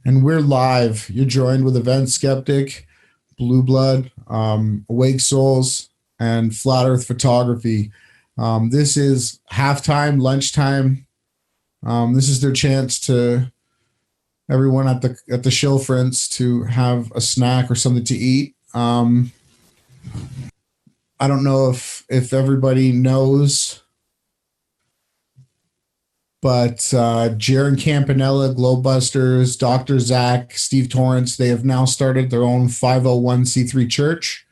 And we're live. You're joined with Event Skeptic, Blue Blood, Awake Souls, and Flat Earth Photography. This is halftime, lunchtime. This is their chance to everyone at the shill friends to have a snack or something to eat. I don't know if everybody knows, but Jaron Campanella, Globebusters, Dr. Zach, Steve Torrance, they have now started their own 501c3 church.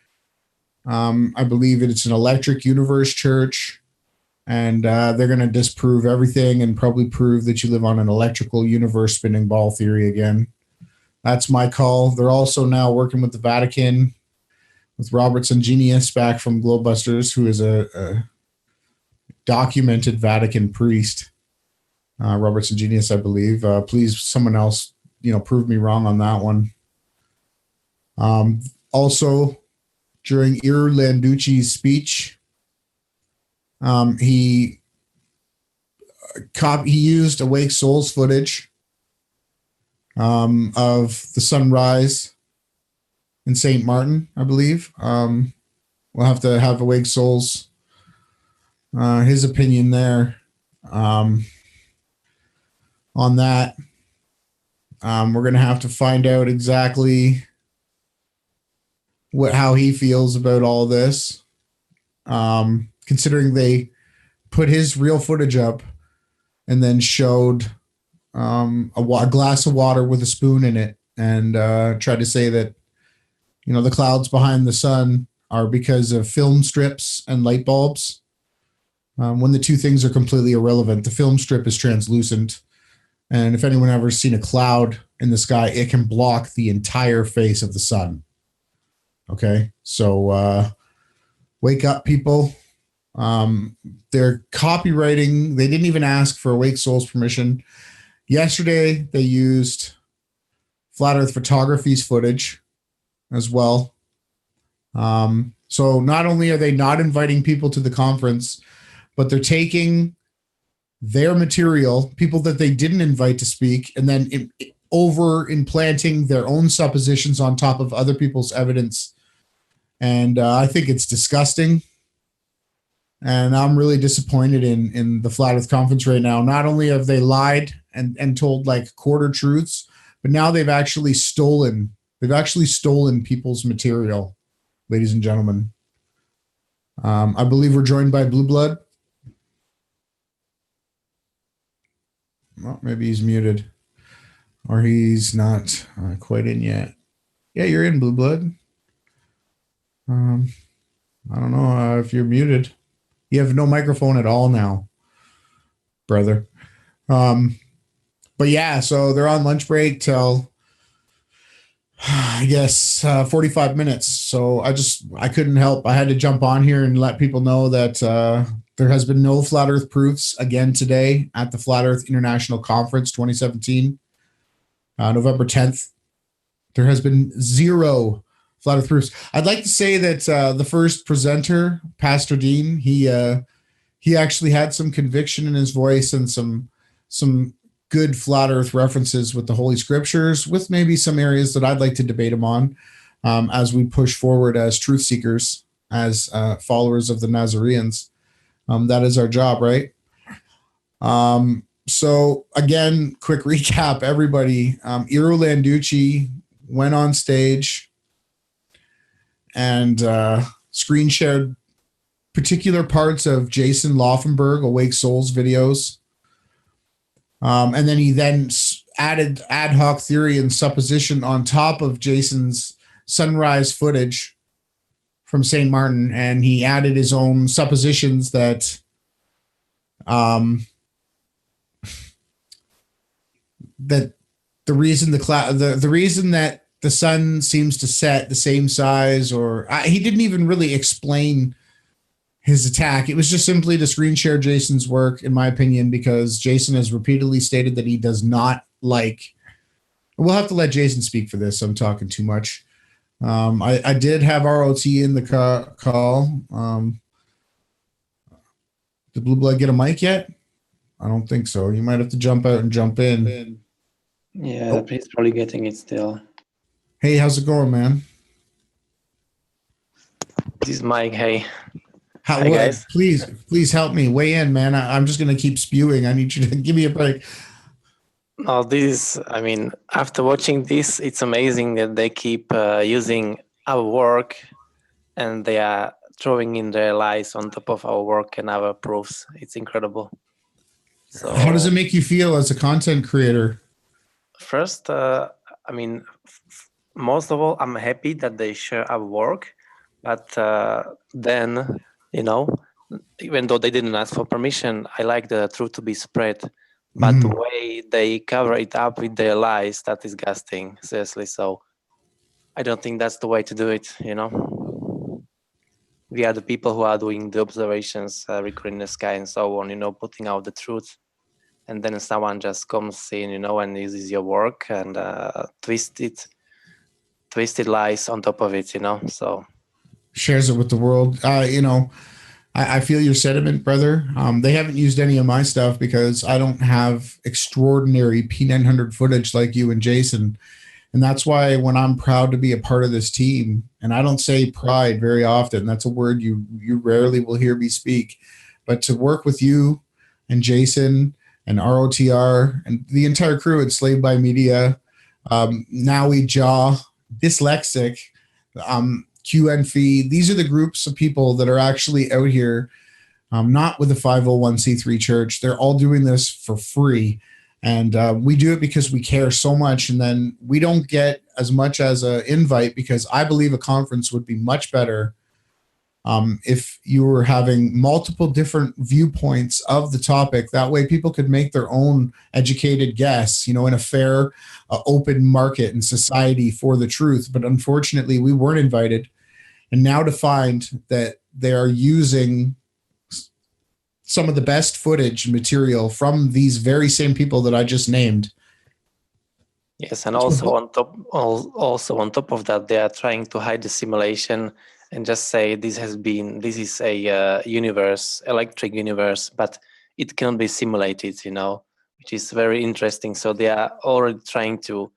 I believe it's an Electric Universe church, and they're going to disprove everything and probably prove that you live on an electrical universe spinning ball theory again. That's my call. They're also now working with the Vatican, with Robert Sangenius back from Globebusters, who is a documented Vatican priest. Robert Sangenius, I believe. Please, someone else, prove me wrong on that one. Also, during Landucci's speech, he used Awake Souls footage of the sunrise in St. Martin, I believe. We'll have to have Awake Souls, his opinion there. On that, we're going to have to find out exactly how he feels about all this, considering they put his real footage up and then showed a glass of water with a spoon in it and tried to say that, the clouds behind the sun are because of film strips and light bulbs, when the two things are completely irrelevant. The film strip is translucent. And if anyone ever seen a cloud in the sky, it can block the entire face of the sun. Okay, so wake up, people. They're copywriting. They didn't even ask for Awake Souls permission. Yesterday, they used Flat Earth Photography's footage as well. So not only are they not inviting people to the conference, but they're taking their material, people that they didn't invite to speak, and then over implanting their own suppositions on top of other people's evidence. And I think it's disgusting. And I'm really disappointed in the Flat Earth Conference right now. Not only have they lied and told like quarter truths, but now they've actually stolen people's material, ladies and gentlemen. I believe we're joined by Blue Blood. Well, maybe he's muted, or he's not quite in yet. Yeah, you're in, Blue Blood. I don't know if you're muted. You have no microphone at all now, brother. But yeah, so they're on lunch break till I guess 45 minutes. So I couldn't help. I had to jump on here and let people know that there has been no Flat Earth proofs again today at the Flat Earth International Conference 2017, November 10th. There has been zero Flat Earth proofs. I'd like to say that the first presenter, Pastor Dean, he actually had some conviction in his voice and some good Flat Earth references with the Holy Scriptures, with maybe some areas that I'd like to debate him on as we push forward as truth seekers, as followers of the Nazareans. That is our job, right? So again, quick recap, everybody. Landucci went on stage and screen shared particular parts of Jason Laufenberg, Awake Souls videos. And then he added ad hoc theory and supposition on top of Jason's sunrise footage from St. Martin, and he added his own suppositions that that the reason the reason that the sun seems to set the same size, or he didn't even really explain his attack. It was just simply to screen share Jason's work, in my opinion, because Jason has repeatedly stated that he does not like. We'll have to let Jason speak for this. I'm talking too much. I did have ROT in the call. Did Blue Blood get a mic yet? I don't think so. You might have to jump out and jump in. Yeah, he's probably getting it still. Hey, how's it going, man? This is Mike. Hey. How? Hi, What? guys. Please help me. Weigh in, man. I'm just gonna keep spewing. I need you to give me a break. Now, after watching this, it's amazing that they keep using our work and they are throwing in their lies on top of our work and our proofs. It's incredible. How does it So, make you feel as a content creator? first, most of all, I'm happy that they share our work. But then, even though they didn't ask for permission, I like the truth to be spread. But the way they cover it up with their lies, that is disgusting, seriously. So I don't think that's the way to do it, We are the people who are doing the observations, recording the sky and so on, putting out the truth. And then someone just comes in, and uses your work and twisted lies on top of it, So Shares it with the world. I feel your sentiment, brother. They haven't used any of my stuff because I don't have extraordinary P900 footage like you and Jason. And that's why when I'm proud to be a part of this team, and I don't say pride very often, that's a word you rarely will hear me speak, but to work with you and Jason and ROTR and the entire crew at Slave by Media, Nowie Jaw, Dyslexic, QNFE, these are the groups of people that are actually out here, not with a 501c3 church. They're all doing this for free. And we do it because we care so much. And then we don't get as much as an invite because I believe a conference would be much better if you were having multiple different viewpoints of the topic. That way people could make their own educated guess, in a fair, open market and society for the truth. But unfortunately, we weren't invited. And now to find that they are using some of the best footage material from these very same people that I just named. Yes, and also on top of that, they are trying to hide the simulation and just say this is a electric universe, but it can be simulated, which is very interesting. So they are already trying to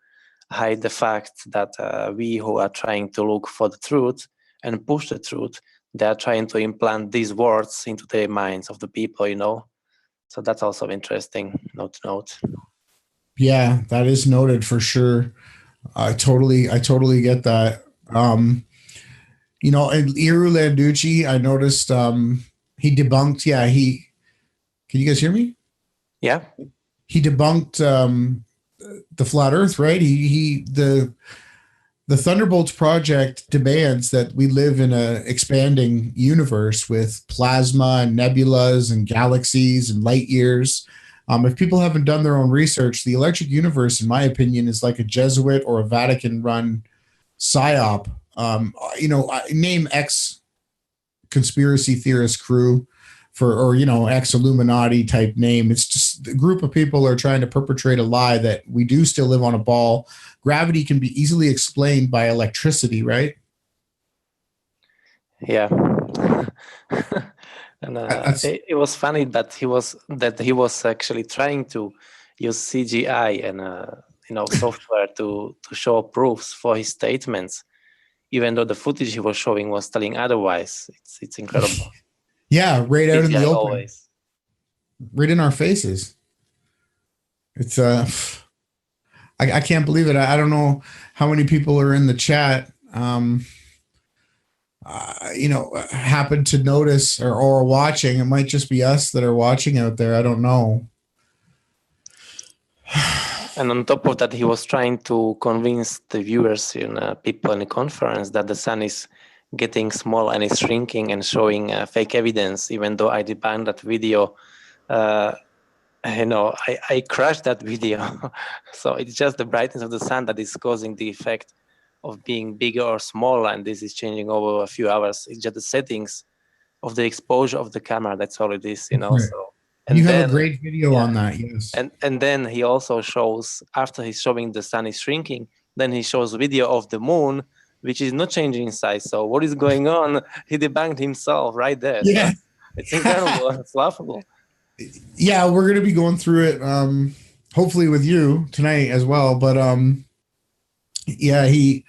hide the fact that we who are trying to look for the truth and push the truth, they are trying to implant these words into the minds of the people, So that's also interesting. Note to note. Yeah, that is noted for sure. I totally get that. And Iru Landucci, I noticed he debunked. Yeah, can you guys hear me? Yeah. He debunked the flat Earth, right? The Thunderbolts project demands that we live in an expanding universe with plasma and nebulas and galaxies and light years. If people haven't done their own research, the electric universe, in my opinion, is like a Jesuit or a Vatican-run psyop. Name X conspiracy theorist crew X Illuminati type name. It's just a group of people are trying to perpetrate a lie that we do still live on a ball. Gravity can be easily explained by electricity, right? Yeah. And it was funny that he was actually trying to use CGI and software to show proofs for his statements, even though the footage he was showing was telling otherwise. It's incredible. Yeah, right out in the open, always. Right in our faces. It's I can't believe it. I don't know how many people are in the chat. Happen to notice or watching. It might just be us that are watching out there. I don't know. And on top of that, he was trying to convince the viewers, people in the conference, that the sun is getting small and it's shrinking and showing fake evidence, even though I debunked that video. I crashed that video. So it's just the brightness of the sun that is causing the effect of being bigger or smaller, and this is changing over a few hours. It's just the settings of the exposure of the camera. That's all it is, Right. So, and you have a great video on that, yes. And then he also shows, after he's showing the sun is shrinking, then he shows video of the moon, which is not changing in size. So what is going on? He debunked himself right there. Yeah. So it's incredible. It's laughable. Yeah, we're going to be going through it hopefully with you tonight as well. But yeah, he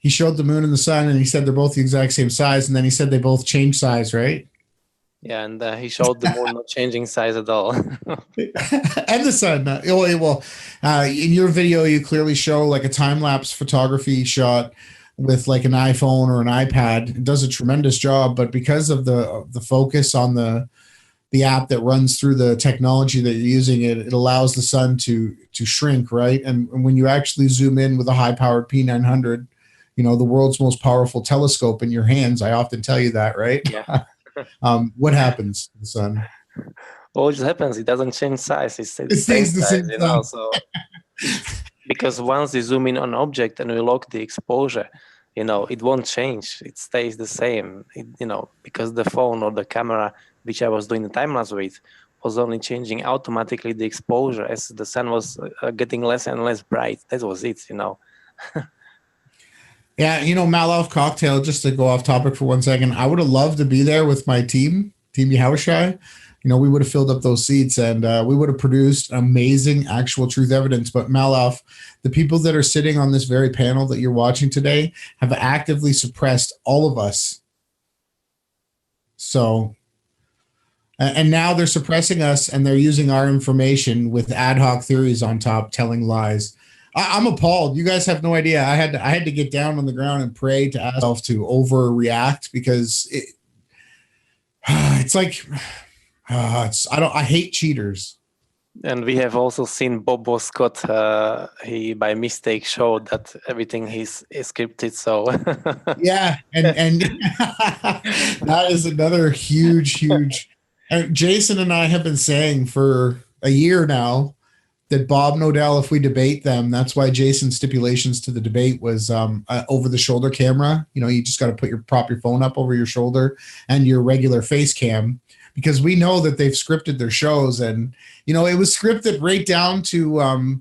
showed the moon and the sun, and he said they're both the exact same size, and then he said they both change size, right? Yeah, and he showed the moon not changing size at all. And the sun. In your video, you clearly show like a time lapse photography shot with like an iPhone or an iPad. It does a tremendous job, but because of the focus on the app that runs through the technology that you're using, it allows the sun to shrink, right? And when you actually zoom in with a high powered P900, the world's most powerful telescope in your hands, I often tell you that, right? Yeah. What happens to the sun? What just happens? It doesn't change size. It stays It stays the size, same size. So because once you zoom in on an object and we lock the exposure, it won't change. It stays the same. Because the phone or the camera, which I was doing the time lapse with, was only changing automatically the exposure as the sun was getting less and less bright. That was it. Yeah, Malov Cocktail, just to go off topic for 1 second, I would have loved to be there with my Team Yahushai. We would have filled up those seats, and we would have produced amazing actual truth evidence. But Malov, the people that are sitting on this very panel that you're watching today have actively suppressed all of us. So, and now they're suppressing us, and they're using our information with ad hoc theories on top, telling lies. I'm appalled. You guys have no idea. I had to get down on the ground and pray to ask myself to overreact, because it's like I hate cheaters. And we have also seen Bobo Scott. He by mistake showed that everything is scripted. So yeah, and that is another huge. Jason and I have been saying for a year now that Bob Nodell, if we debate them, that's why Jason's stipulations to the debate was over the shoulder camera. You just got to prop your phone up over your shoulder and your regular face cam, because we know that they've scripted their shows, and it was scripted right down to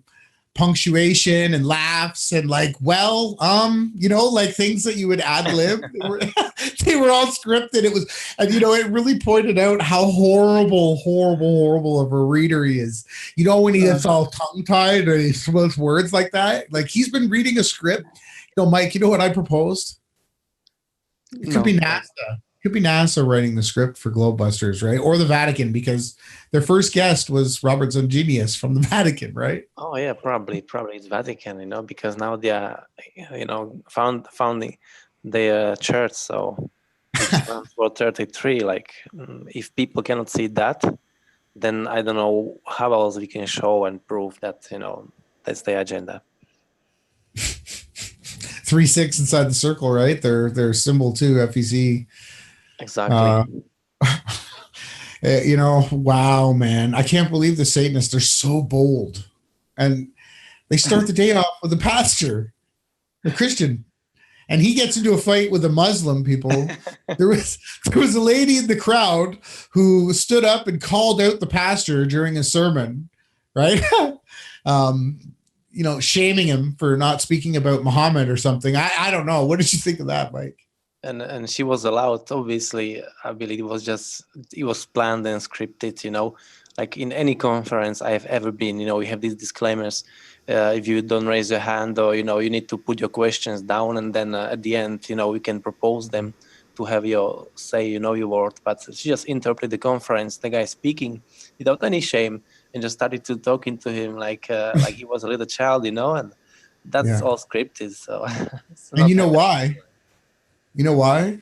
punctuation and laughs and like things that you would ad lib. They were all scripted. It was, and it really pointed out how horrible of a reader he is. When he gets all tongue tied or he throws words like that, like he's been reading a script. Mike, what I proposed? It could be NASA. Could be NASA writing the script for Globebusters, right? Or the Vatican, because their first guest was Robert Zongenius from the Vatican, right? Oh yeah, probably it's Vatican, because now they are, founding their church. So for 33, like if people cannot see that, then I don't know how else we can show and prove that, that's the agenda. 3-6 inside the circle, right? Their symbol too, FEC. Exactly. Wow, man. I can't believe the Satanists. They're so bold. And they start the day off with a pastor, a Christian. And he gets into a fight with a Muslim, people. There was a lady in the crowd who stood up and called out the pastor during a sermon, right? Shaming him for not speaking about Muhammad or something. I don't know. What did you think of that, Mike? And she was allowed, obviously. I believe it was planned and scripted, like in any conference I have ever been, we have these disclaimers. If you don't raise your hand, or, you need to put your questions down, and then at the end, we can propose them to have your say, your word. But she just interrupted the conference, the guy speaking without any shame, and just started to talking to him like he was a little child, and that's all scripted. So, and you know why? You know why?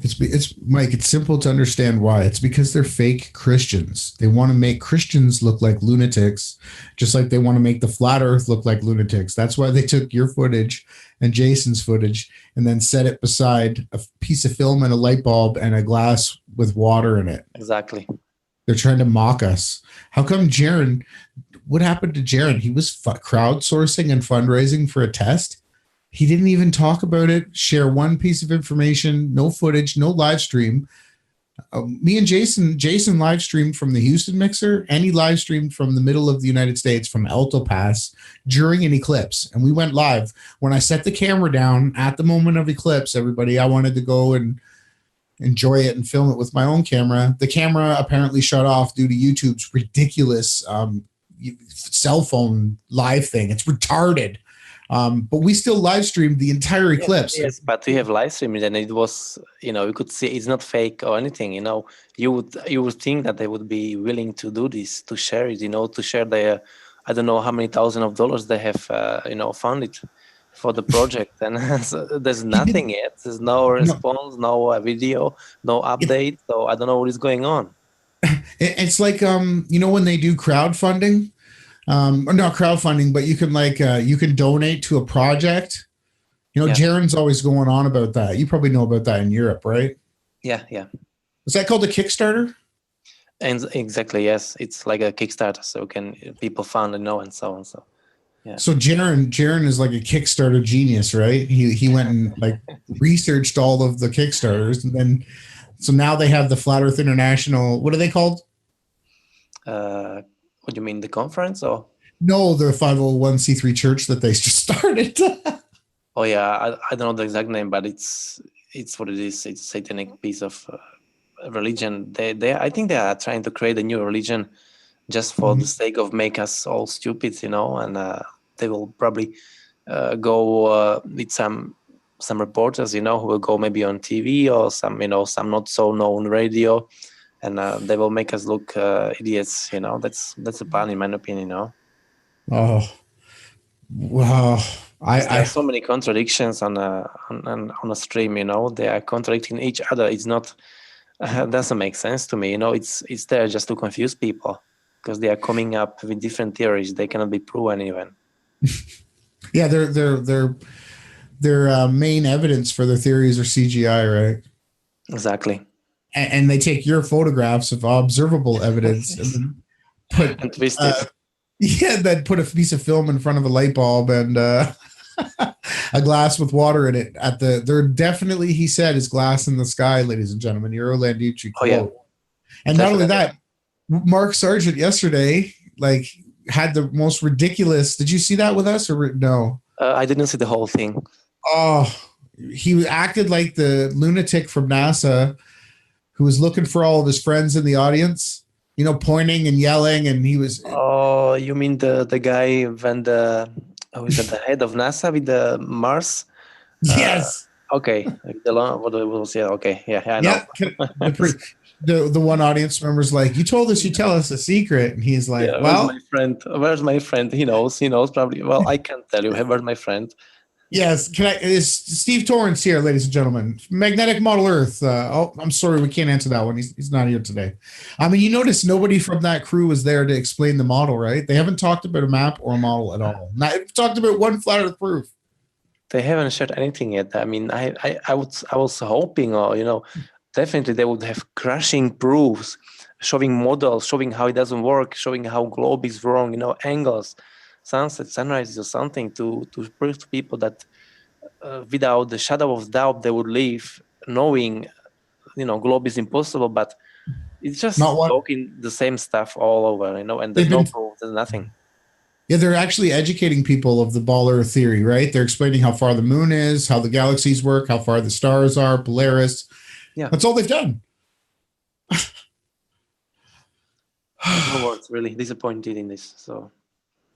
It's Mike, it's simple to understand why. It's because they're fake Christians. They want to make Christians look like lunatics, just like they want to make the flat earth look like lunatics. That's why they took your footage and Jason's footage and then set it beside a piece of film and a light bulb and a glass with water in it. Exactly. They're trying to mock us. How come what happened to Jaron? He was crowdsourcing and fundraising for a test. He didn't even talk about it, share one piece of information, no footage, no live stream. Me and Jason live streamed from the Houston mixer, and he live streamed from the middle of the United States, from Alto Pass, during an eclipse. And we went live. When I set the camera down at the moment of eclipse, everybody, I wanted to go and enjoy it and film it with my own camera. The camera apparently shut off due to YouTube's ridiculous cell phone live thing. It's retarded. But we still live streamed the entire eclipse. Yes, but we have live streamed, and it was, you could see it's not fake or anything. You would think that they would be willing to do this, to share it. To share their, I don't know how many thousands of dollars they have, funded for the project, and so there's nothing yet. There's no response, no video, no update. So I don't know what is going on. It's like when they do crowdfunding. Or not crowdfunding, but you can you can donate to a project. Jaron's always going on about that. You probably know about that in Europe, right? Yeah. Is that called a Kickstarter? And exactly, yes. It's like a Kickstarter, so people fund and so on. So yeah. So Jaron is like a Kickstarter genius, right? He went and researched all of the Kickstarters, and then so now they have the Flat Earth International. What are they called? What do you mean, the conference or? No, the 501c3 church that they just started. Oh yeah, I don't know the exact name, but it's what it is. It's a satanic piece of religion. I think they are trying to create a new religion just for the sake of make us all stupid, and they will probably go with some reporters, who will go maybe on TV or some not so known radio. And they will make us look idiots, That's the plan, in my opinion, Oh, wow! There are so many contradictions on a stream, They are contradicting each other. It's not doesn't make sense to me, It's there just to confuse people because they are coming up with different theories. They cannot be proven even. Yeah, their main evidence for their theories are CGI, right? Exactly. And they take your photographs of observable evidence and twist it. Then put a piece of film in front of a light bulb and a glass with water in it. There definitely, he said, is glass in the sky, ladies and gentlemen. Euro Landucci quote. Oh, yeah. And definitely. Not only that, Mark Sargent yesterday had the most ridiculous. Did you see that with us or no? I didn't see the whole thing. Oh, he acted like the lunatic from NASA who was looking for all of his friends in the audience, pointing and yelling, and he was. Oh, you mean the guy when who's at the head of NASA with the Mars? Yes. Okay. What was yeah? Okay. Yeah, I know. Yeah. The one audience member's like, "You told us you tell us a secret," and he's like, "Well, where's my friend? He knows probably. Well, I can't tell you. Where's my friend?" Yes, is Steve Torrance here, ladies and gentlemen? Magnetic Model Earth. I'm sorry, we can't answer that one. He's not here today. I mean, you notice nobody from that crew was there to explain the model, right? They haven't talked about a map or a model at all. Not talked about one flat Earth proof. They haven't shared anything yet. I mean, I was hoping, or definitely they would have crushing proofs, showing models, showing how it doesn't work, showing how globe is wrong, angles. Sunset, sunrises, or something to prove to people that without the shadow of doubt they would leave knowing, globe is impossible. But it's just talking the same stuff all over, and there's no proof, there's nothing. Yeah, they're actually educating people of the ball Earth theory, right? They're explaining how far the moon is, how the galaxies work, how far the stars are, Polaris. Yeah, that's all they've done. No words, really disappointed in this. So.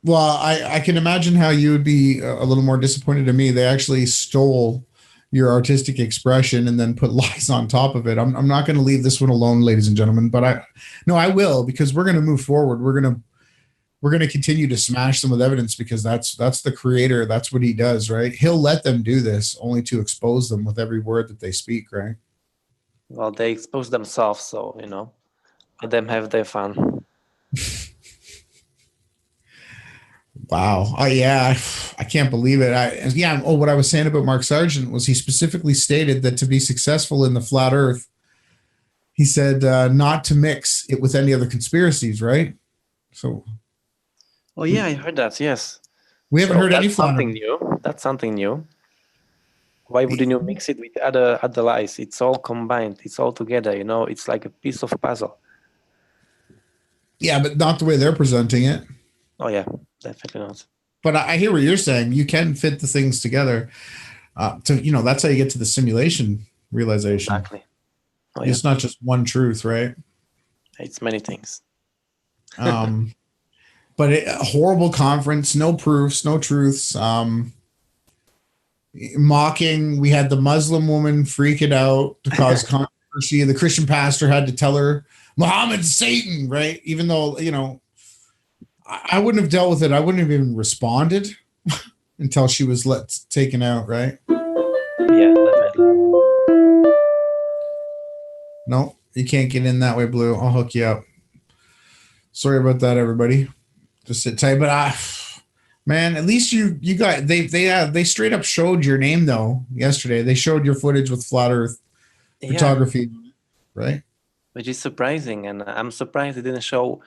Well, I can imagine how you would be a little more disappointed in me. They actually stole your artistic expression and then put lies on top of it. I'm not going to leave this one alone, ladies and gentlemen, but I will, because we're going to move forward. We're going to continue to smash them with evidence because that's the creator. That's what he does, right? He'll let them do this only to expose them with every word that they speak, right? Well, they expose themselves, so, let them have their fun. Wow. Oh, yeah. I can't believe it. What I was saying about Mark Sargent was he specifically stated that to be successful in the flat Earth, he said not to mix it with any other conspiracies, right? So. Oh, yeah, I heard that. Yes. We haven't heard any flat Earth. That's something new. Why wouldn't you mix it with other lies? It's all combined. It's all together. It's like a piece of puzzle. Yeah, but not the way they're presenting it. Oh, yeah. Definitely not. But I hear what you're saying. You can fit the things together. That's how you get to the simulation realization. Exactly. Oh, yeah. It's not just one truth, right? It's many things. But but a horrible conference, no proofs, no truths. Mocking. We had the Muslim woman freak it out to cause controversy. The Christian pastor had to tell her Muhammad's Satan, right? Even though, I wouldn't have dealt with it. I wouldn't have even responded until she was taken out, right? Yeah, definitely. No, you can't get in that way, Blue. I'll hook you up. Sorry about that, everybody. Just sit tight. But man, at least you got they straight up showed your name though yesterday. They showed your footage with flat Earth photography, right? Which is surprising, and I'm surprised they didn't show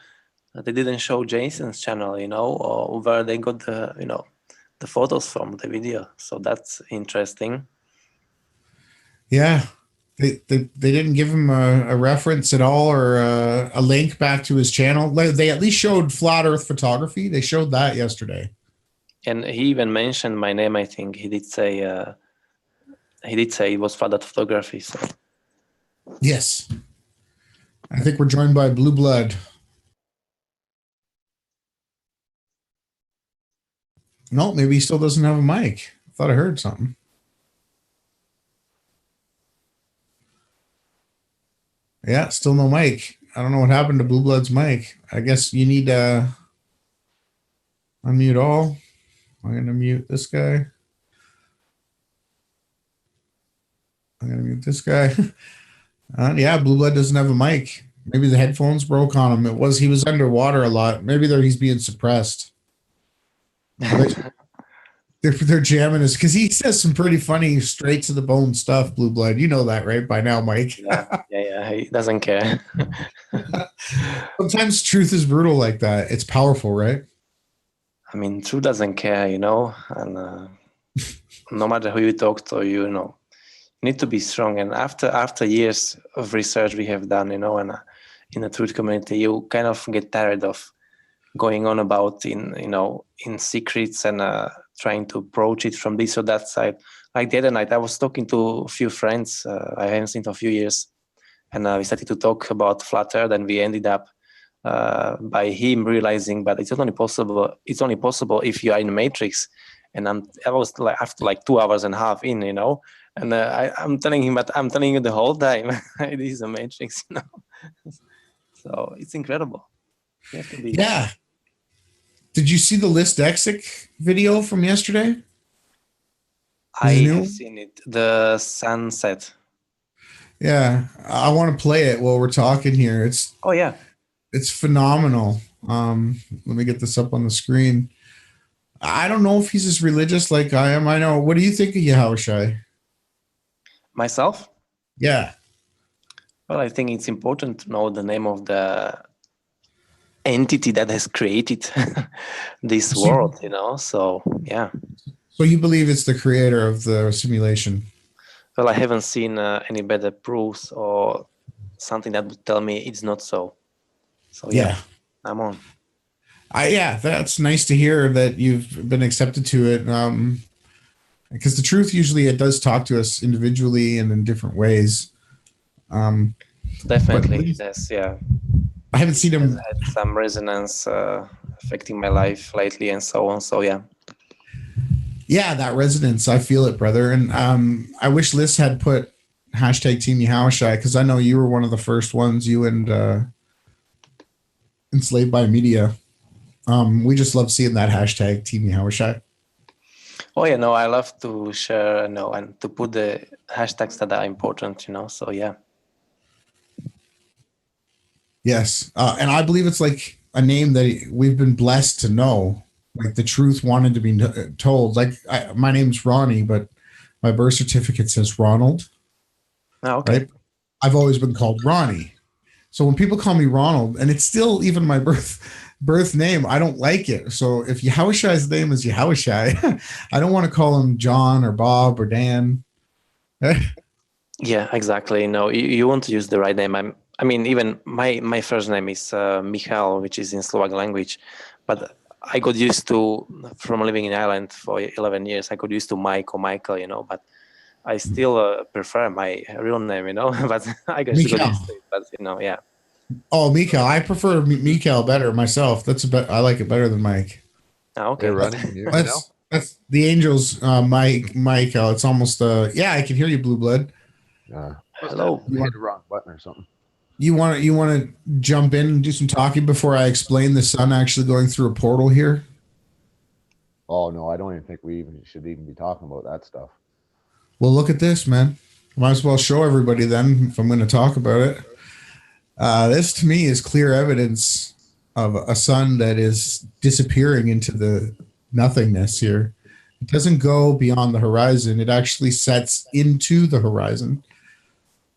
Jason's channel, or where they got the photos from, the video. So that's interesting. Yeah. They didn't give him a reference at all or a link back to his channel. They at least showed flat Earth photography. They showed that yesterday. And he even mentioned my name. I think he did say it was flat Earth photography. So yes, I think we're joined by Blue Blood. No, maybe he still doesn't have a mic. I thought I heard something. Yeah, still no mic. I don't know what happened to Blue Blood's mic. I guess you need to unmute all. I'm going to mute this guy. I'm going to mute this guy. Yeah, Blue Blood doesn't have a mic. Maybe the headphones broke on him. He was underwater a lot. Maybe he's being suppressed. They're jamming us because he says some pretty funny, straight to the bone stuff. Blue Blood, you know that, right? By now, Mike. Yeah. He doesn't care. Sometimes truth is brutal like that. It's powerful, right? I mean, truth doesn't care, and no matter who you talk to, you need to be strong. And after years of research we have done, and in the truth community, you kind of get tired of going on about in secrets and trying to approach it from this or that side. Like the other night, I was talking to a few friends I haven't seen for a few years, and we started to talk about flat Earth, and we ended up by him realizing, but it's only possible if you are in the Matrix. And I was like, after like 2 hours and a half in, and I'm telling him, but I'm telling you the whole time, it is a Matrix, So it's incredible. Yeah. Did you see the List Exit video from yesterday? I have seen it. The sunset. Yeah, I want to play it while we're talking here. It's phenomenal. Let me get this up on the screen. I don't know if he's as religious like I am. I know. What do you think of Yahushua? Myself? Yeah. Well, I think it's important to know the name of the entity that has created this world, So, yeah. So you believe it's the creator of the simulation? Well, I haven't seen any better proofs or something that would tell me it's not so. So, yeah. I'm on. That's nice to hear that you've been accepted to it. Because the truth usually it does talk to us individually and in different ways. Definitely, yes, yeah. I haven't seen him. Had some resonance affecting my life lately, and so on. So yeah. Yeah, that resonance, I feel it, brother. And I wish Liz had put hashtag Team Yahushua, because I know you were one of the first ones. You and Enslaved by Media. We just love seeing that hashtag Team Yahushua. Oh yeah, no, I love to share, and to put the hashtags that are important, So yeah. Yes, and I believe it's like a name that we've been blessed to know. Like the truth wanted to be told. Like my name's Ronnie, but my birth certificate says Ronald. Oh, okay. Right? I've always been called Ronnie. So when people call me Ronald, and it's still even my birth name, I don't like it. So if Yahushua's name is Yahushua, I don't want to call him John or Bob or Dan. Yeah, exactly. No, you want to use the right name. I mean, even my first name is Michal, which is in Slovak language, but I got used to, from living in Ireland for 11 years, I got used to Mike or Michael, but I still prefer my real name, but I guess got used to it, but yeah. Oh, Mikael. I prefer Mikael better myself. I like it better than Mike. Ah, Hey, okay. Ronnie, can you hear me now? That's the Angels. Mikael. It's almost. Yeah, I can hear you, Blue Blood. Must have Hello. hit the wrong button or something. You want to jump in and do some talking before I explain the sun actually going through a portal here? Oh no, I don't even think we even should even be talking about that stuff. Well, look at this, man. Might as well show everybody then if I'm going to talk about it. This to me is clear evidence of a sun that is disappearing into the nothingness here. It doesn't go beyond the horizon. It actually sets into the horizon.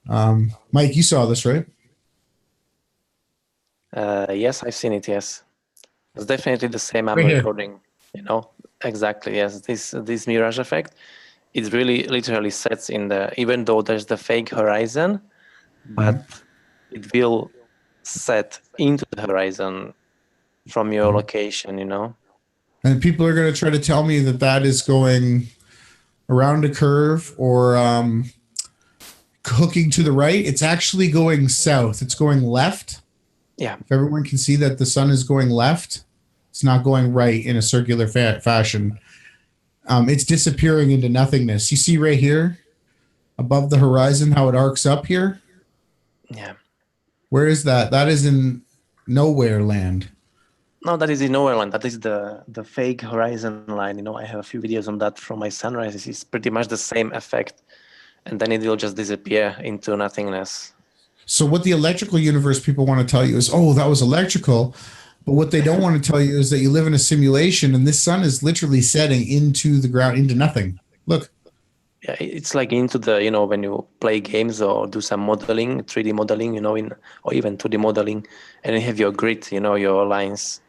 Mike, you saw this, right? Yes, I've seen it. Yes, it's definitely the same I'm Right here. recording. You know, exactly. Yes, this mirage effect. It really literally sets in the, even though there's the fake horizon, but it will set into the horizon from your location. You know. And people are going to try to tell me that that is going around a curve or hooking to the right. It's actually going south. It's going left. Yeah. If everyone can see that the sun is going left, it's not going right in a circular fashion. It's disappearing into nothingness. You see right here above the horizon how it arcs up here? Yeah. Where is that? That is in nowhere land. No, that is in nowhere land. That is the fake horizon line. You know, I have a few videos on that from my sunrises. It's pretty much the same effect, and then it will just disappear into nothingness. So what the electrical universe people want to tell you is, oh, that was electrical. But what they don't want to tell you is that you live in a simulation and this sun is literally setting into the ground, into nothing. Look. Yeah, it's like into the, you know, when you play games or do some modeling, 3D modeling, you know, or even 2D modeling, and you have your grid, you know, your lines.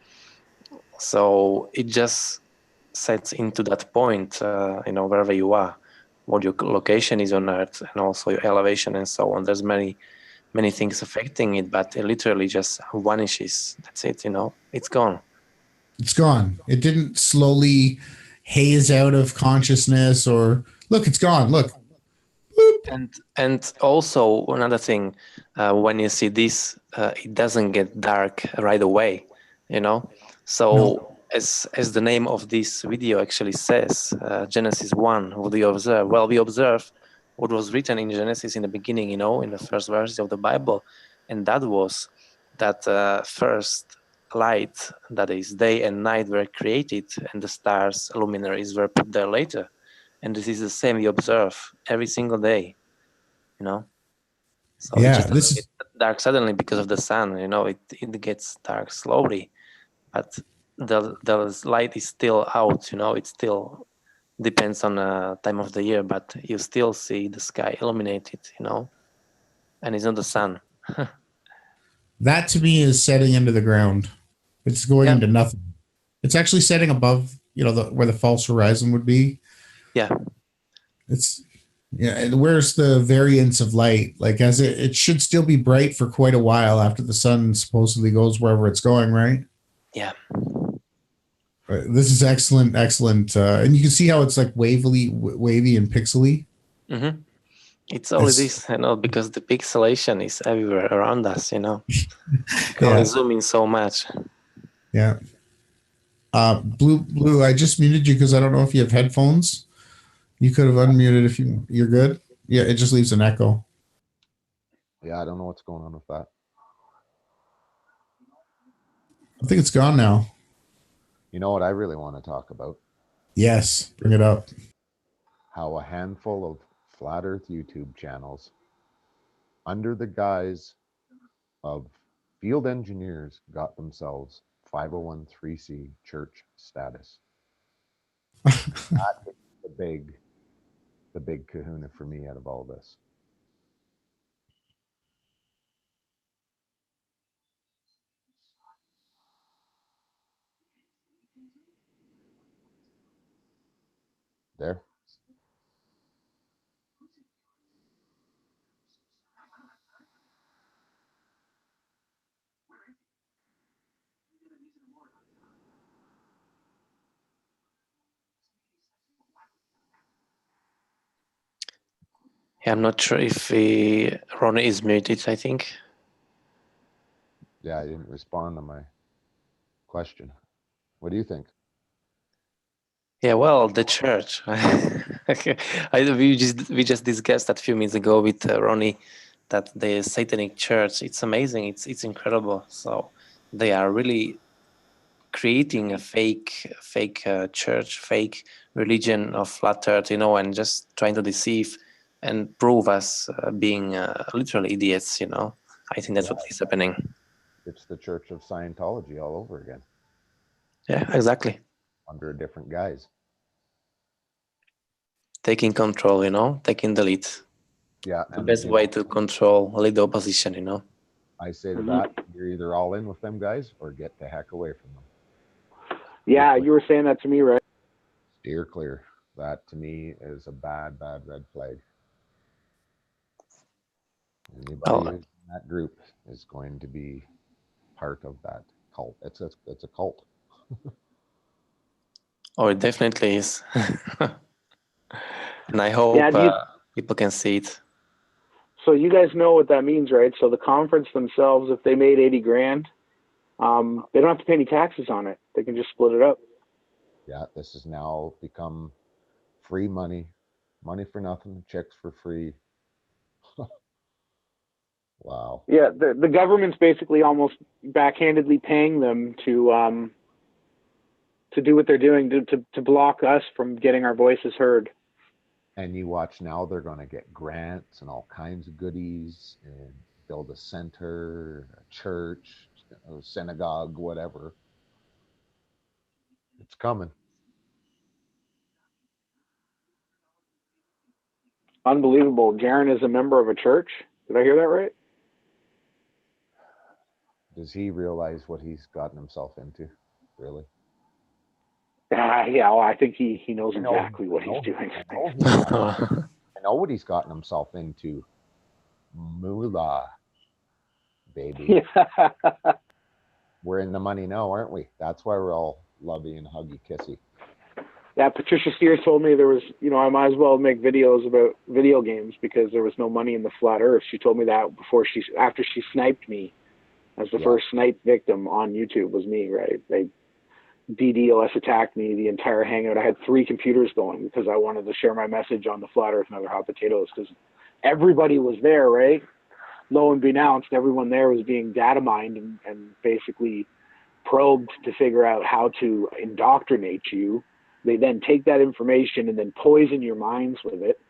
So it just sets into that point, you know, wherever you are, what your location is on Earth, and also your elevation and so on. There's many things affecting it, but it literally just vanishes. That's it, you know, it's gone. It's gone. It didn't slowly haze out of consciousness or look, it's gone. Look. And also another thing, when you see this, it doesn't get dark right away, you know. So No. as the name of this video actually says, Genesis 1, what do you observe? Well, we observe what was written in Genesis in the beginning, you know, in the first verse of the Bible, and that was that first light, that is day and night, were created, and the stars, luminaries, were put there later. And this is the same we observe every single day, you know. So it Yeah, just this doesn't get is dark suddenly because of the sun, you know. It gets dark slowly, but the light is still out, you know. It still depends on the time of the year, but you still see the sky illuminated, you know, and it's not the sun. that to me is setting into the ground. It's going Yeah, into nothing. It's actually setting above, where the false horizon would be. yeah. It's yeah, and where's the variance of light? Like as it should still be bright for quite a while after the sun supposedly goes wherever it's going, right? Yeah. This is excellent, excellent, and you can see how it's like wavy and pixely. Mm-hmm. It's only It's this, you know, because the pixelation is everywhere around us, you know. You can only yeah, zoom in so much. yeah. Blue. I just muted you because I don't know if you have headphones. You could have unmuted if you're good. Yeah, it just leaves an echo. Yeah, I don't know what's going on with that. I think it's gone now. You know what I really want to talk about? Yes, bring it up. How a handful of flat earth YouTube channels, under the guise of field engineers, got themselves 501c church status. That is the big kahuna for me out of all this. There. Yeah, I'm not sure if Ronnie is muted, I think. Yeah, I didn't respond to my question. What do you think? Yeah, well, the church. We just discussed that a few minutes ago with Ronnie that the Satanic Church. It's amazing. It's incredible. So they are really creating a fake church, fake religion of flat Earth, and just trying to deceive and prove us being literally idiots. I think that's what is happening. It's the Church of Scientology all over again. Yeah, exactly. Under a different guise. Taking control, taking the lead. Yeah. The best way to lead the opposition, I say to that, you're either all in with them guys or get the heck away from them. Yeah, you were saying that to me, right? Steer clear. That to me is a bad red flag. Anybody who's in that group is going to be part of that cult. It's a cult. Oh, it definitely is. And I hope people can see it. So you guys know what that means, right? So the conference themselves, if they made 80 grand, they don't have to pay any taxes on it. They can just split it up. Yeah, this has now become free money for nothing, checks for free. Wow. Yeah, the government's basically almost backhandedly paying them to do what they're doing to block us from getting our voices heard. And you watch now, they're going to get grants and all kinds of goodies and build a center, a church, a synagogue, whatever. It's coming. Unbelievable. Jaron is a member of a church. Did I hear that right? Does he realize what he's gotten himself into? Really? Yeah, well, I think he knows exactly what he's doing. I know what he's gotten himself into. Moolah, baby. Yeah. We're in the money now, aren't we? That's why we're all lovey and huggy kissy. Yeah, Patricia Steers told me there was, I might as well make videos about video games because there was no money in the flat Earth. She told me that after she sniped me as the first snipe victim on YouTube was me, right? DDoS attacked me the entire hangout. I had 3 computers going because I wanted to share my message on the flat Earth and other hot potatoes because everybody was there, right? Lo and denounced, everyone there was being data mined and basically probed to figure out how to indoctrinate you. They then take that information and then poison your minds with it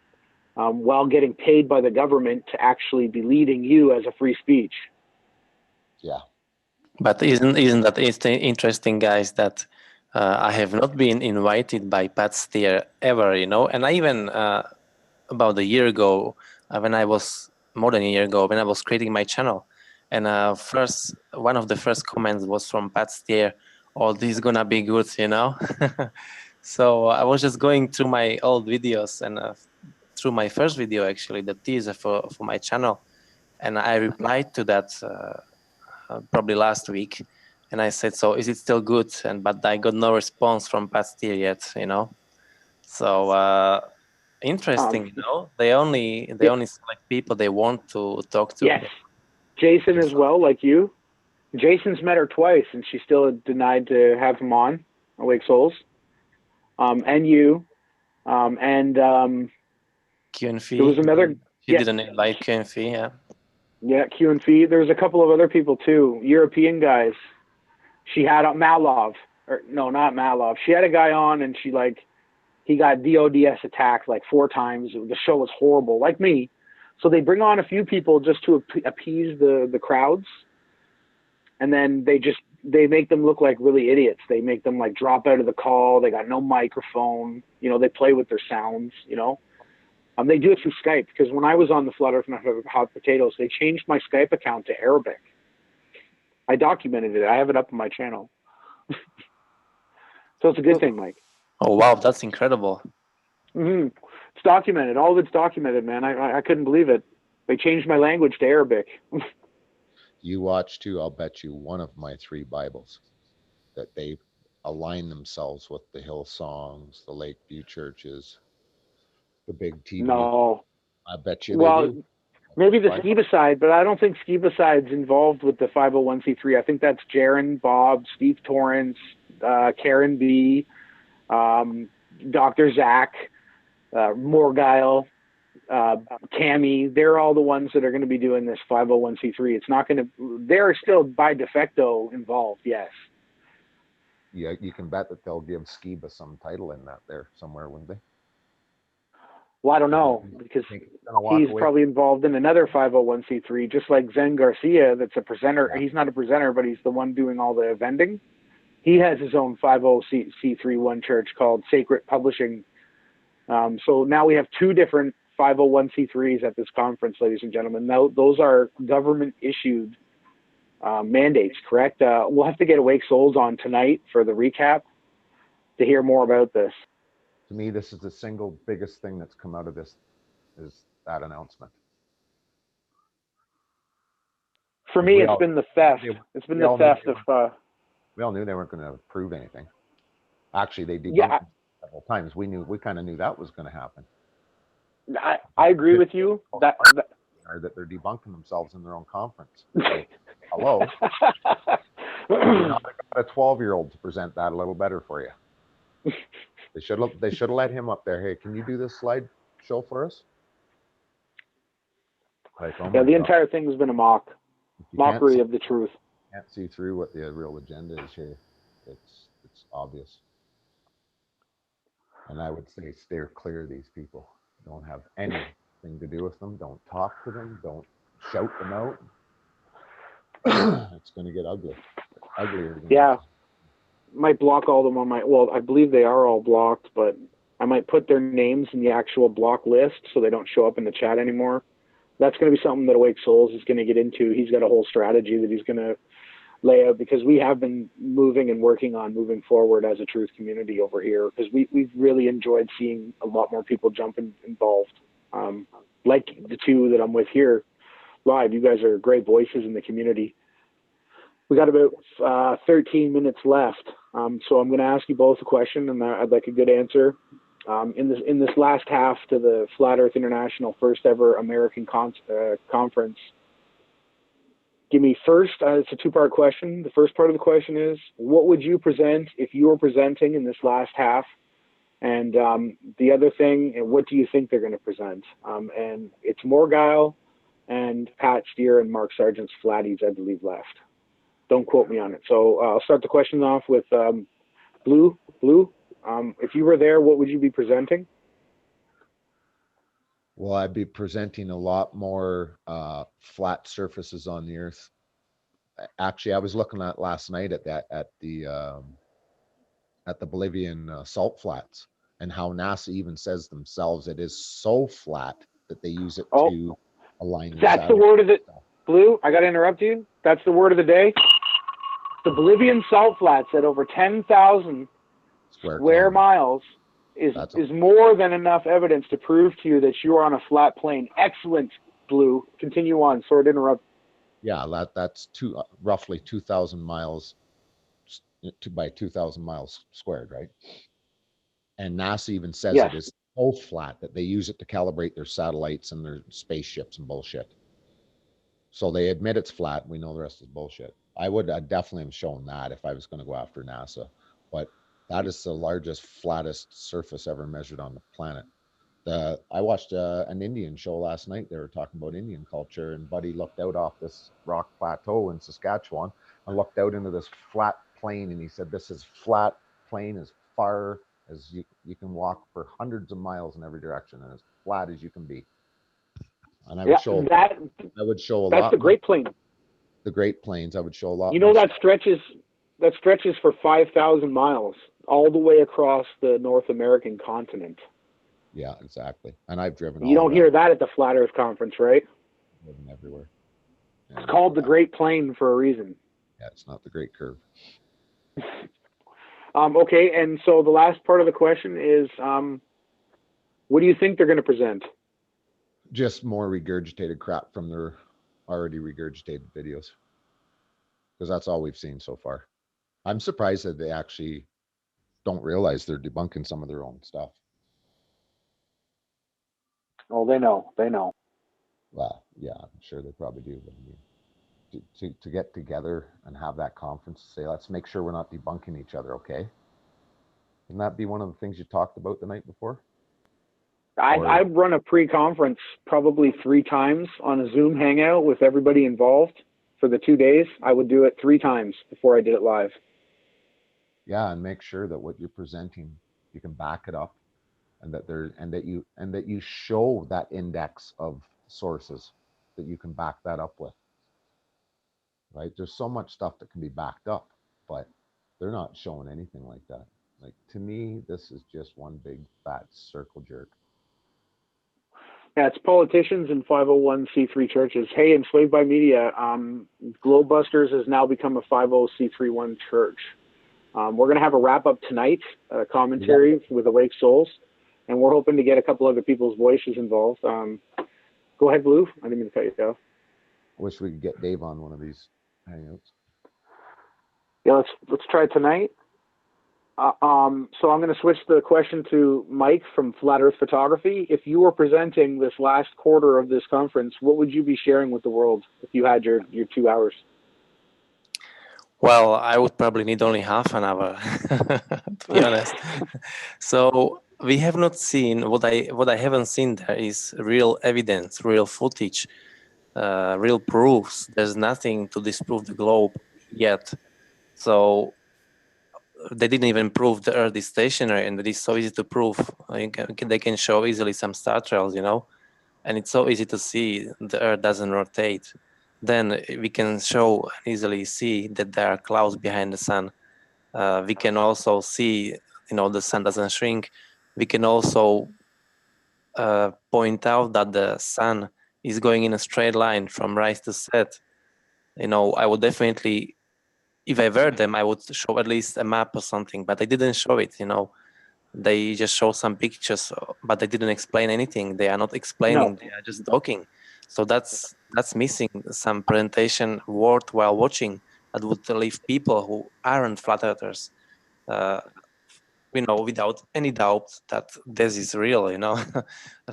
while getting paid by the government to actually be leading you as a free speech. Yeah. But isn't that interesting, guys, that I have not been invited by Pat Steer ever, And I even about a year ago, more than a year ago, when I was creating my channel, and one of the first comments was from Pat Steer, "Oh, this is gonna be good," So I was just going through my old videos and through my first video, actually, the teaser for my channel, and I replied to that probably last week, and I said, "So is it still good?" But I got no response from Pat Steer yet, So interesting, They only select people they want to talk to. Yes, Jason as well, like you. Jason's met her twice, and she still denied to have him on Awake Souls. And you, and Q and Fee. There was another. She didn't invite Q and Fee, yeah. Yeah, Q and Fee. There was a couple of other people too, European guys. She had Malov, or no, not Malov. She had a guy on, and he got DODS attacked like 4 times. The show was horrible, like me. So they bring on a few people just to appease the crowds, and then they make them look like really idiots. They make them like drop out of the call. They got no microphone. They play with their sounds. They do it through Skype because when I was on the Flat Earth and Hot Potatoes, they changed my Skype account to Arabic. I documented it. I have it up on my channel. So it's a good thing, Mike. Oh, wow. That's incredible. Mm-hmm. It's documented. All of it's documented, man. I couldn't believe it. They changed my language to Arabic. You watch too, I'll bet you one of my 3 Bibles that they align themselves with the Hillsongs, the Lakeview churches, the big TV. No. I bet you they do. Maybe the Right. Skiba side, but I don't think Skiba side's involved with the 501c3. I think that's Jaron, Bob, Steve Torrance, Karen B, Dr. Zach, Morgile, Cami. They're all the ones that are going to be doing this 501c3. It's not going to. They're still by defecto involved. Yes. Yeah, you can bet that they'll give Skiba some title in that there somewhere, wouldn't they? Well, I don't know, because he's probably involved in another 501c3, just like Zen Garcia. That's a presenter. Yeah. He's not a presenter, but he's the one doing all the vending. He has his own 501c3 one church called Sacred Publishing. So now we have two different 501c3s at this conference, ladies and gentlemen. Now, those are government-issued mandates, correct? We'll have to get Awake Souls on tonight for the recap to hear more about this. To me, this is the single biggest thing that's come out of this, is that announcement. For me, it's been the theft. It's been the theft of... We all knew they weren't going to prove anything. Actually, they debunked several times. We kind of knew that was going to happen. I agree with you. That they're debunking themselves in their own conference. Like, hello? You know, I got a 12-year-old to present that a little better for you. They should have let him up there. Hey, can you do this slide show for us? Like, oh yeah, the entire thing has been a mockery of the truth. Can't see through what the real agenda is here. It's obvious. And I would say steer clear of these people. Don't have anything to do with them. Don't talk to them. Don't shout them out. It's going to get ugly. Uglier. Yeah. Might block all of them on my, well, I believe they are all blocked, but I might put their names in the actual block list so they don't show up in the chat anymore. That's going to be something that Awake Souls is going to get into. He's got a whole strategy that he's going to lay out, because we have been moving and working on moving forward as a truth community over here, because we've really enjoyed seeing a lot more people jump involved. Like the two that I'm with here live. You guys are great voices in the community. We got about 13 minutes left. So I'm going to ask you both a question, and I'd like a good answer. In this last half to the Flat Earth International first ever American conference, give me first, it's a two-part question. The first part of the question is, what would you present if you were presenting in this last half? And the other thing, what do you think they're going to present? And it's Morgile and Pat Steer and Mark Sargent's Flatties, I believe, left. Don't quote me on it. So I'll start the question off with Blue. If you were there, what would you be presenting? Well, I'd be presenting a lot more flat surfaces on the Earth. Actually, I was looking at last night at the Bolivian salt flats, and how NASA even says themselves it is so flat that they use it to align. That's the word of the Blue. I got to interrupt you. That's the word of the day. The Bolivian salt flats at over 10,000 square miles is more than enough evidence to prove to you that you are on a flat plane. Excellent, Blue. Continue on. Sorry to interrupt. Yeah, that's roughly 2,000 miles by 2,000 miles squared, right? And NASA even says it is so flat that they use it to calibrate their satellites and their spaceships and bullshit. So they admit it's flat. We know the rest is bullshit. I definitely have shown that if I was going to go after NASA, but that is the largest, flattest surface ever measured on the planet. I watched an Indian show last night. They were talking about Indian culture, and Buddy looked out off this rock plateau in Saskatchewan and looked out into this flat plain, and he said, this is flat plain as far as you can walk for hundreds of miles in every direction, and as flat as you can be. And I would show that. I would show a lot. That's the Great Plain. The Great Plains. I would show a lot. You know, that stretches for 5,000 miles all the way across the North American continent. Yeah, exactly. And I've driven. You don't hear that at the Flat Earth Conference, right? Driven everywhere. It's called the Great Plain for a reason. Yeah, it's not the Great Curve. Okay, and so the last part of the question is, what do you think they're going to present? Just more regurgitated crap from their already regurgitated videos, because that's all we've seen so far. I'm surprised that they actually don't realize they're debunking some of their own stuff. Oh, they know. Well, yeah, I'm sure they probably do. But I mean, to get together and have that conference, say, let's make sure we're not debunking each other, okay? Wouldn't that be one of the things you talked about the night before? I've run a pre-conference probably 3 times on a Zoom hangout with everybody involved for the 2 days. I would do it 3 times before I did it live. Yeah, and make sure that what you're presenting, you can back it up, and that you show that index of sources that you can back that up with. Right? There's so much stuff that can be backed up, but they're not showing anything like that. Like, to me, this is just one big fat circle jerk. Yeah, it's politicians and 501c3 churches. Hey, Enslaved by Media, Globebusters has now become a 50c31 church. We're going to have a wrap-up tonight, commentary with Awake Souls, and we're hoping to get a couple other people's voices involved. Go ahead, Blue. I didn't mean to cut you off. I wish we could get Dave on one of these hangouts. Yeah, let's try it tonight. So I'm going to switch the question to Mike from Flat Earth Photography. If you were presenting this last quarter of this conference, what would you be sharing with the world if you had your 2 hours? Well, I would probably need only half an hour, to be honest. So we have not seen, what I haven't seen there is real evidence, real footage, real proofs. There's nothing to disprove the globe yet. So they didn't even prove the Earth is stationary, and it is so easy to prove. They can show easily some star trails, and it's so easy to see the Earth doesn't rotate. Then we can show easily see that there are clouds behind the sun. We can also see, the sun doesn't shrink. We can also point out that the sun is going in a straight line from rise to set. I would definitely, if I were them, I would show at least a map or something, but they didn't show it, They just show some pictures, but they didn't explain anything. They are not explaining, They are just talking. So that's missing some presentation worthwhile watching that would leave people who aren't flat earthers, without any doubt that this is real,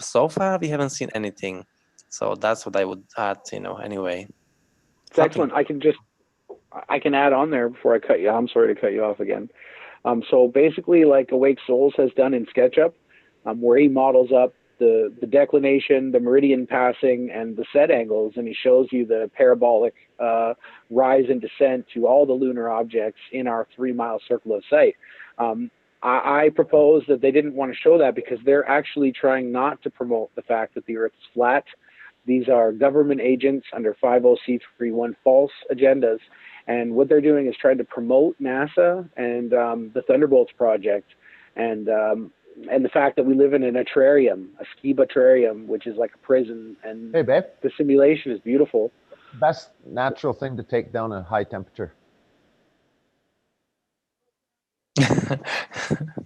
So far, we haven't seen anything. So that's what I would add, anyway. It's excellent. I can add on there before I cut you. I'm sorry to cut you off again. So basically, like Awake Souls has done in SketchUp, where he models up the declination, the meridian passing, and the set angles, and he shows you the parabolic rise and descent to all the lunar objects in our 3-mile circle of sight. I propose that they didn't want to show that because they're actually trying not to promote the fact that the Earth is flat. These are government agents under 50c31 false agendas. And what they're doing is trying to promote NASA and the Thunderbolts project, and the fact that we live in an atrium, a scuba terrarium, which is like a prison. And hey, babe, the simulation is beautiful. Best natural thing to take down a high temperature.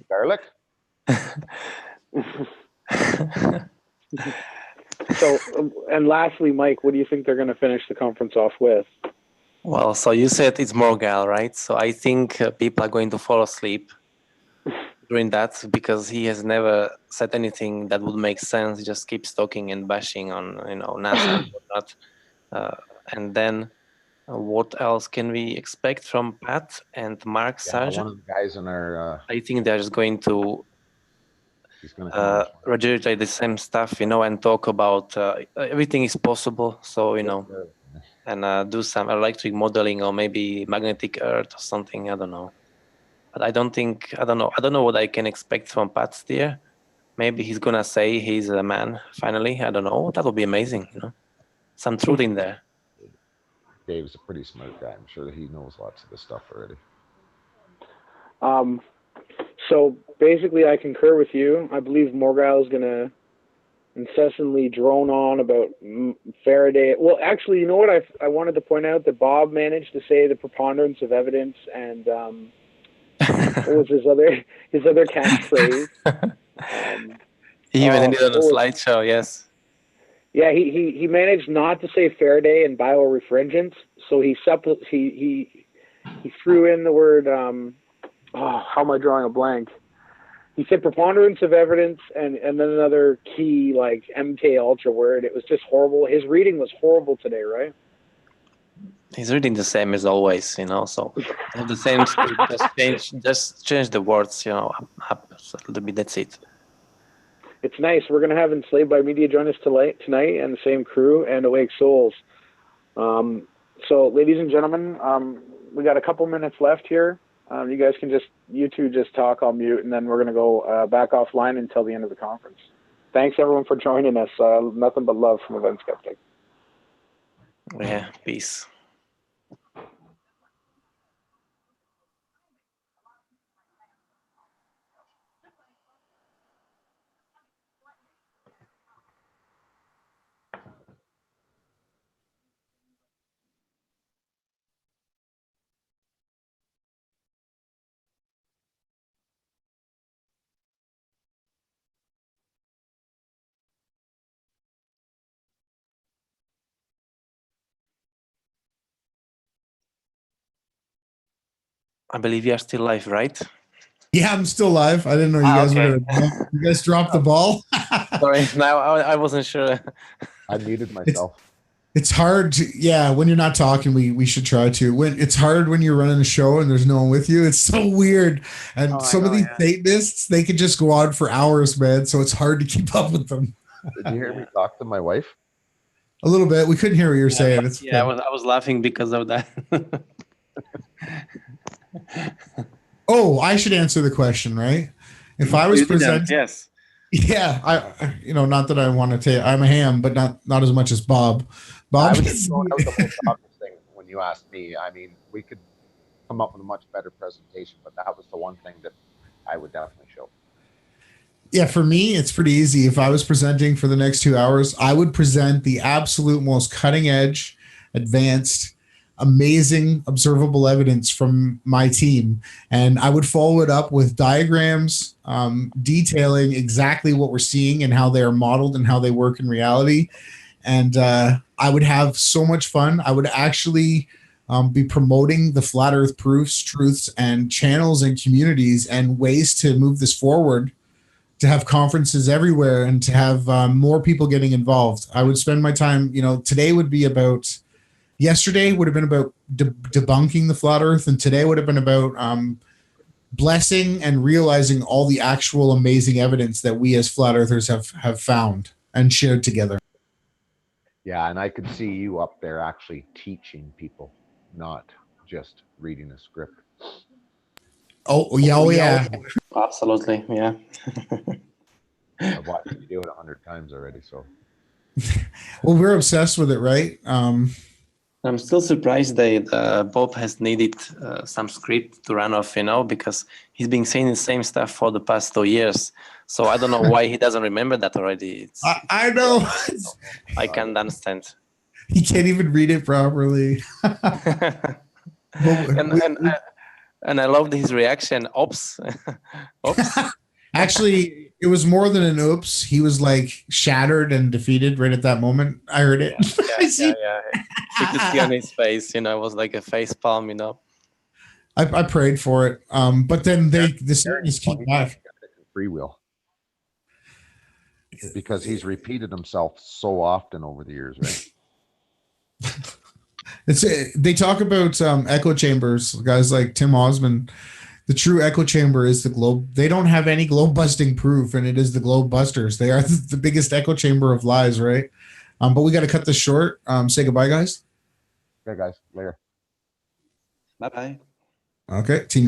Garlic. So, and lastly, Mike, what do you think they're going to finish the conference off with? Well, so you said it's Morgal, right? So I think people are going to fall asleep during that because he has never said anything that would make sense. He just keeps talking and bashing on, NASA and whatnot. And then what else can we expect from Pat and Mark Sargent? One of the guys in our... I think they're just going to regurgitate the same stuff, and talk about everything is possible. So, and do some electric modeling or maybe magnetic Earth or something. I don't know. But I don't know what I can expect from Pat Steer. Maybe he's going to say he's a man, finally. I don't know. That would be amazing, Some truth in there. Dave's a pretty smart guy. I'm sure that he knows lots of this stuff already. So basically, I concur with you. I believe Morgal is going to incessantly drone on about Faraday. Well, actually, you know what? I wanted to point out that Bob managed to say the preponderance of evidence, and what was his other catchphrase? He even ended on a slideshow. Yes. Yeah, he managed not to say Faraday and biorefringence, so he threw in the word. How am I drawing a blank? He said preponderance of evidence, and then another key like MK Ultra word. It was just horrible. His reading was horrible today, right? He's reading the same as always, so the same script, just change the words, up a little bit. That's it. It's nice. We're gonna have Enslaved by Media join us tonight, and the same crew, and Awake Souls. So, ladies and gentlemen, we got a couple minutes left here. You guys can you two just talk. I'll mute, and then we're gonna go back offline until the end of the conference. Thanks everyone for joining us. Nothing but love from Event Skeptic. Yeah, peace. I believe you are still live, right? Yeah, I'm still live. I didn't know you guys okay. were gonna. You guys dropped the ball. Sorry, now I wasn't sure. I muted myself. It's hard to, when you're not talking, we should try to. It's hard when you're running a show and there's no one with you. It's so weird. And some of these Satanists, they could just go on for hours, man. So it's hard to keep up with them. Did you hear me talk to my wife? A little bit. We couldn't hear what you were saying. It's I was laughing because of that. Oh, I should answer the question, right? If I was presenting, yes. Yeah, not that I want to tell. I'm a ham, but not as much as Bob. Bob I was just throwing out the most obvious thing when you asked me. I mean, we could come up with a much better presentation, but that was the one thing that I would definitely show. Yeah, for me, it's pretty easy. If I was presenting for the next 2 hours, I would present the absolute most cutting edge, advanced, amazing observable evidence from my team. And I would follow it up with diagrams detailing exactly what we're seeing and how they are modeled and how they work in reality. And I would have so much fun. I would actually be promoting the flat earth proofs, truths, and channels and communities and ways to move this forward, to have conferences everywhere and to have more people getting involved. I would spend my time, today would be about, yesterday would have been about debunking the flat earth, and today would have been about blessing and realizing all the actual amazing evidence that we as flat earthers have found and shared together. Yeah, and I could see you up there actually teaching people, not just reading a script. Oh yeah. Absolutely, yeah. I've watched you do it 100 times already, so. Well, we're obsessed with it, right? I'm still surprised that Bob has needed some script to run off, because he's been saying the same stuff for the past 2 years. So I don't know why he doesn't remember that already. I know. I can't understand. He can't even read it properly. And I loved his reaction. Oops. Oops. Actually, it was more than an oops. He was like shattered and defeated right at that moment. I heard it. Yeah. You could see on his face, it was like a face palm, I prayed for it. But then the series came back. Free will. Because he's repeated himself so often over the years, right? They talk about echo chambers, guys like Tim Osmond. The true echo chamber is the globe. They don't have any globe busting proof, and it is the globe busters. They are the biggest echo chamber of lies, right? But we got to cut this short. Say goodbye, guys. Okay, guys. Later. Bye-bye. Okay. Team